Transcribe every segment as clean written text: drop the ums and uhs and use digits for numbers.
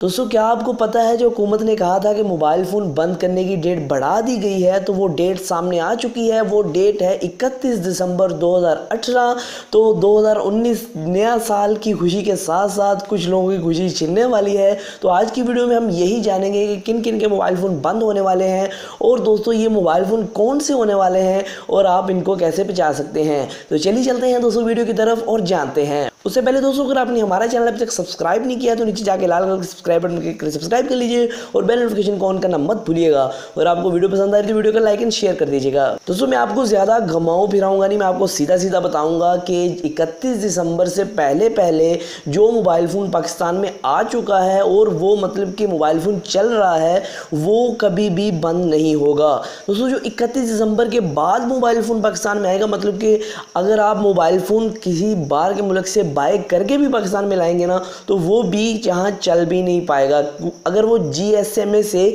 दोस्तों क्या आपको पता है जो हुकूमत ने कहा था कि मोबाइल फ़ोन बंद करने की डेट बढ़ा दी गई है, तो वो डेट सामने आ चुकी है। वो डेट है 31 दिसंबर 2018। तो 2019 नया साल की खुशी के साथ साथ कुछ लोगों की खुशी छिनने वाली है। तो आज की वीडियो में हम यही जानेंगे कि किन किन के मोबाइल फ़ोन बंद होने वाले हैं, और दोस्तों ये मोबाइल फ़ोन कौन से होने वाले हैं और आप इनको कैसे बचा सकते हैं। तो चलिए चलते हैं दोस्तों वीडियो की तरफ और जानते हैं। उससे पहले दोस्तों अगर आपने हमारा चैनल अभी तक सब्सक्राइब नहीं किया तो नीचे जाके लाल कलर के सब्सक्राइब बटन क्लिक कर सब्सक्राइब कर लीजिए और बेल नोटिफिकेशन को ऑन करना मत भूलिएगा। और आपको वीडियो पसंद आए तो वीडियो को लाइक एंड शेयर कर दीजिएगा। दोस्तों मैं आपको ज़्यादा घुमाऊं फिराऊंगा नहीं, मैं आपको सीधा सीधा बताऊंगा कि 31 दिसंबर से पहले पहले जो मोबाइल फ़ोन पाकिस्तान में आ चुका है और वो मतलब कि मोबाइल फ़ोन चल रहा है वो कभी भी बंद नहीं होगा। दोस्तों जो 31 दिसंबर के बाद मोबाइल फ़ोन पाकिस्तान में आएगा, मतलब कि अगर आप मोबाइल फ़ोन किसी बाहर के मुल्क से बाय करके भी पाकिस्तान में लाएंगे ना, तो वो भी यहाँ चल भी नहीं पाएगा अगर वो GSMA से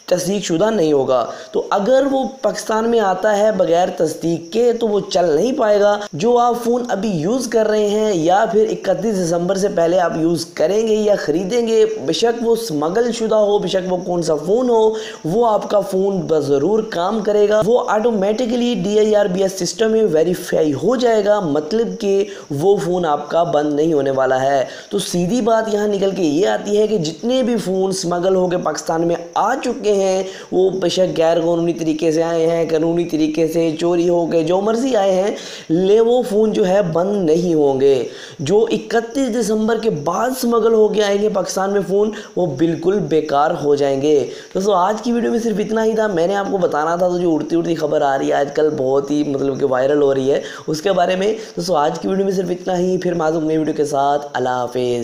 तस्दीक शुदा नहीं होगा। तो अगर वो पाकिस्तान में आता है बगैर तस्दीक के तो वो चल नहीं पाएगा। जो आप फ़ोन अभी यूज़ कर रहे हैं या फिर 31 दिसंबर से पहले आप यूज़ करेंगे या ख़रीदेंगे, बेशक वो स्मगल शुदा हो, बेशक वो कौन सा फ़ोन हो, वो आपका फ़ोन ज़रूर काम करेगा। वो ऑटोमेटिकली DIRBS सिस्टम में वेरीफाई हो जाएगा, मतलब कि वो फ़ोन आपका बंद नहीं होने वाला है। तो सीधी बात यहाँ निकल के ये आती है कि जितने भी फ़ोन स्मगल होकर पाकिस्तान में आ चुके हैं वो बेशक गैर कानूनी तरीके से आए हैं, कानूनी तरीके से चोरी हो गए, जो मर्जी आए हैं, ले वो फ़ोन जो है बंद नहीं होंगे। जो 31 दिसंबर के बाद स्मगल हो के आएंगे पाकिस्तान में फ़ोन, वो बिल्कुल बेकार हो जाएंगे। दोस्तों आज की वीडियो में सिर्फ इतना ही था, मैंने आपको बताना था। तो जो उड़ती उड़ती खबर आ रही है आजकल बहुत ही मतलब कि वायरल हो रही है उसके बारे में। दोस्तों आज की वीडियो में सिर्फ इतना ही, फिर माज़ूम नई वीडियो के साथ। अल्लाह हाफिज़।